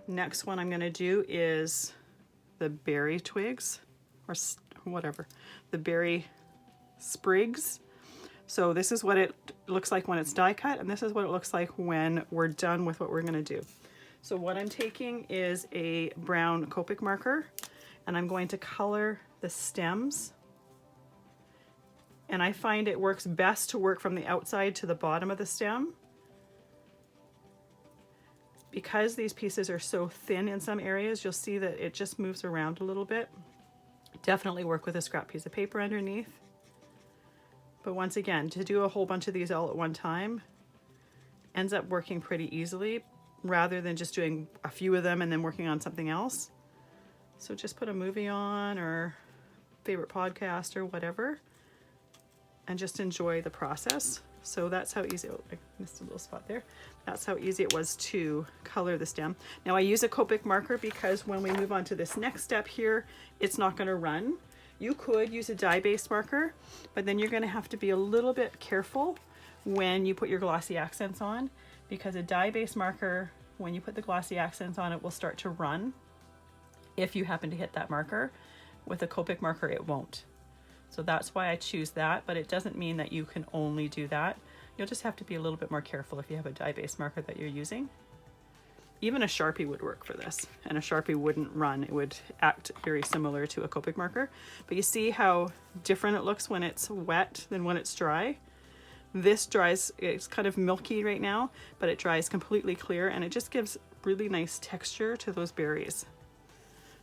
Next one I'm going to do is the berry twigs, or whatever, the berry sprigs. So this is what it looks like when it's die cut, and this is what it looks like when we're done with what we're going to do. So what I'm taking is a brown Copic marker, and I'm going to color the stems. And I find it works best to work from the outside to the bottom of the stem. Because these pieces are so thin in some areas, you'll see that it just moves around a little bit. Definitely work with a scrap piece of paper underneath. But once again, to do a whole bunch of these all at one time ends up working pretty easily, rather than just doing a few of them and then working on something else. So just put a movie on, or favorite podcast or whatever, and just enjoy the process. So that's how easy, oh, I missed a little spot there. That's how easy it was to color the stem. Now I use a Copic marker because when we move on to this next step here, it's not going to run. You could use a dye-based marker, but then you're going to have to be a little bit careful when you put your glossy accents on, because a dye-based marker, when you put the glossy accents on, it will start to run if you happen to hit that marker. With a Copic marker, it won't. So that's why I choose that, but it doesn't mean that you can only do that. You'll just have to be a little bit more careful if you have a dye-based marker that you're using. Even a Sharpie would work for this, and a Sharpie wouldn't run. It would act very similar to a Copic marker. But you see how different it looks when it's wet than when it's dry? This dries, it's kind of milky right now, but it dries completely clear, and it just gives really nice texture to those berries.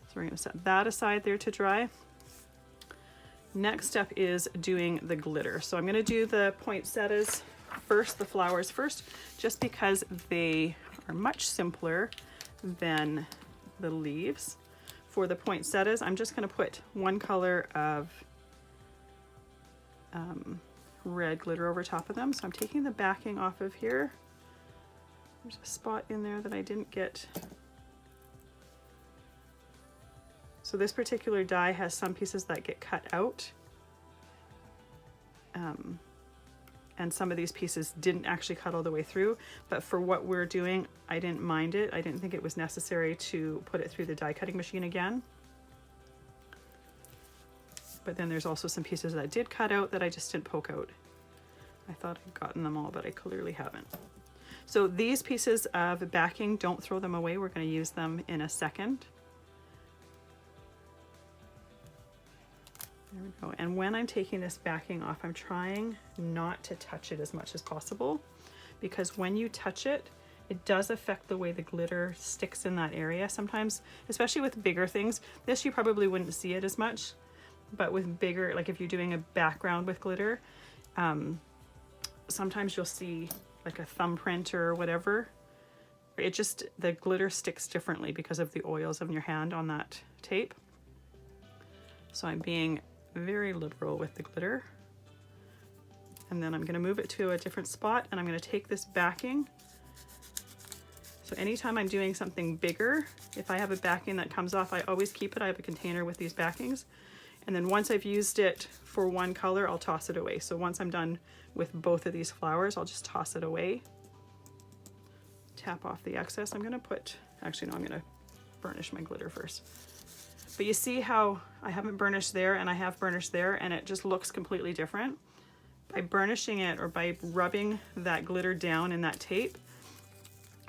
So we're going to set that aside there to dry. Next step is doing the glitter. So I'm going to do the poinsettias first, the flowers first, just because they are much simpler than the leaves. For the poinsettias, I'm just going to put one color of red glitter over top of them. So I'm taking the backing off of here. There's a spot in there that I didn't get. So this particular die has some pieces that get cut out. And some of these pieces didn't actually cut all the way through, but for what we're doing, I didn't mind it. I didn't think it was necessary to put it through the die cutting machine again. But then there's also some pieces that did cut out that I just didn't poke out. I thought I'd gotten them all, but I clearly haven't. So these pieces of backing, don't throw them away. We're going to use them in a second. There we go. And when I'm taking this backing off, I'm trying not to touch it as much as possible, because when you touch it, it does affect the way the glitter sticks in that area. Sometimes, especially with bigger things, this you probably wouldn't see it as much, but with bigger, like if you're doing a background with glitter, sometimes you'll see like a thumbprint or whatever. It just, the glitter sticks differently because of the oils of your hand on that tape. So I'm being very liberal with the glitter. And then I'm going to move it to a different spot, and I'm going to take this backing. So anytime I'm doing something bigger, if I have a backing that comes off, I always keep it. I have a container with these backings. And then once I've used it for one color, I'll toss it away. So once I'm done with both of these flowers, I'll just toss it away. Tap off the excess. I'm going to put, actually no, I'm going to burnish my glitter first. But you see how I haven't burnished there and I have burnished there, and it just looks completely different. By burnishing it, or by rubbing that glitter down in that tape,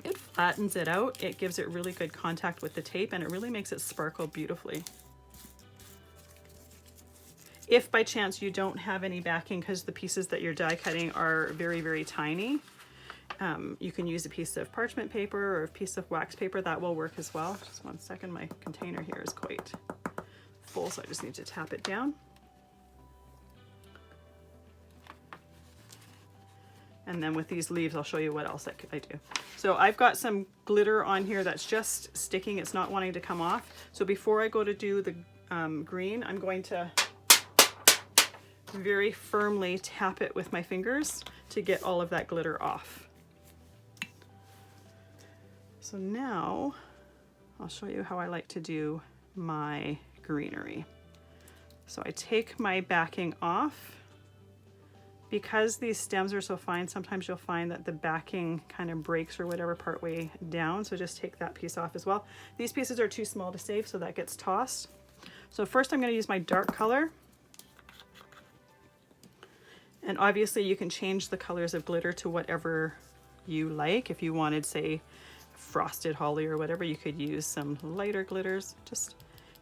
it flattens it out. It gives it really good contact with the tape, and it really makes it sparkle beautifully. If by chance you don't have any backing because the pieces that you're die cutting are very, very tiny, you can use a piece of parchment paper or a piece of wax paper. That will work as well. Just one second, my container here is quite full, so I just need to tap it down. And then with these leaves, I'll show you what else I do. So I've got some glitter on here that's just sticking. It's not wanting to come off. So before I go to do the green, I'm going to very firmly tap it with my fingers to get all of that glitter off. So now I'll show you how I like to do my greenery. So I take my backing off, because these stems are so fine, sometimes you'll find that the backing kind of breaks or whatever partway down. So just take that piece off as well. These pieces are too small to save, so that gets tossed. So first I'm going to use my dark color. And obviously you can change the colors of glitter to whatever you like. If you wanted, say, frosted holly or whatever, you could use some lighter glitters. Just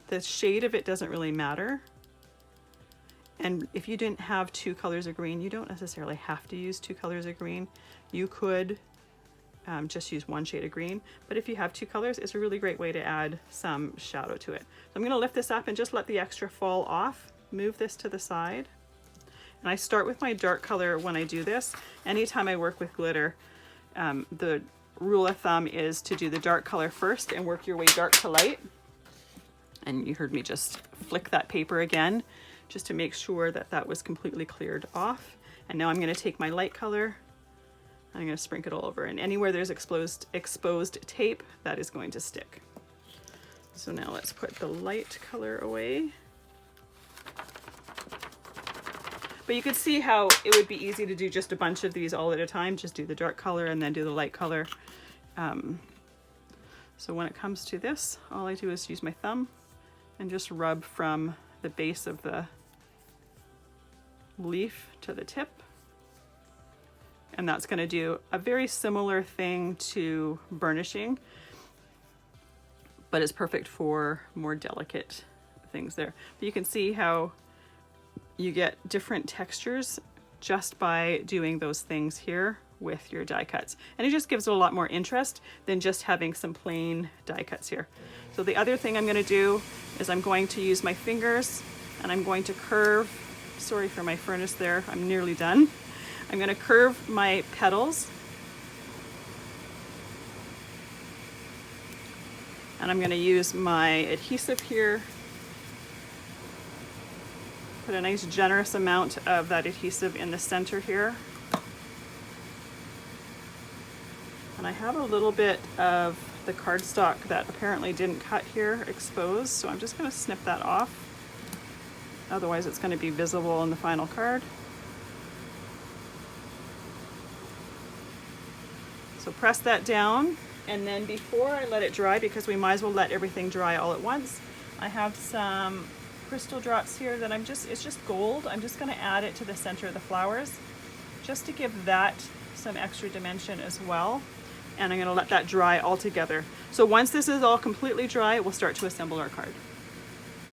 the shade of it doesn't really matter. And if you didn't have 2 colors of green, you don't necessarily have to use 2 colors of green. You could just use 1 shade of green. But if you have 2 colors, it's a really great way to add some shadow to it. So I'm going to lift this up and just let the extra fall off. Move this to the side. And I start with my dark color when I do this. Anytime I work with glitter, the rule of thumb is to do the dark color first and work your way dark to light. And you heard me just flick that paper again, just to make sure that that was completely cleared off. And now I'm going to take my light color, I'm going to sprinkle it all over, and anywhere there's exposed tape, that is going to stick. So now let's put the light color away. But you could see how it would be easy to do just a bunch of these all at a time. Just do the dark color and then do the light color. So when it comes to this, all I do is use my thumb and just rub from the base of the leaf to the tip. And that's going to do a very similar thing to burnishing, but it's perfect for more delicate things there. But you can see how you get different textures just by doing those things here with your die cuts. And it just gives it a lot more interest than just having some plain die cuts here. So the other thing I'm going to do is I'm going to use my fingers and I'm going to curve, sorry for my furnace there, I'm nearly done. I'm going to curve my petals. And I'm going to use my adhesive here. Put a nice generous amount of that adhesive in the center here. And I have a little bit of the cardstock that apparently didn't cut here exposed, so I'm just going to snip that off. Otherwise it's going to be visible in the final card. So press that down, and then before I let it dry, because we might as well let everything dry all at once, I have some crystal drops here that it's just gold. I'm just going to add it to the center of the flowers just to give that some extra dimension as well. And I'm going to let that dry all together. So once this is all completely dry, we'll start to assemble our card.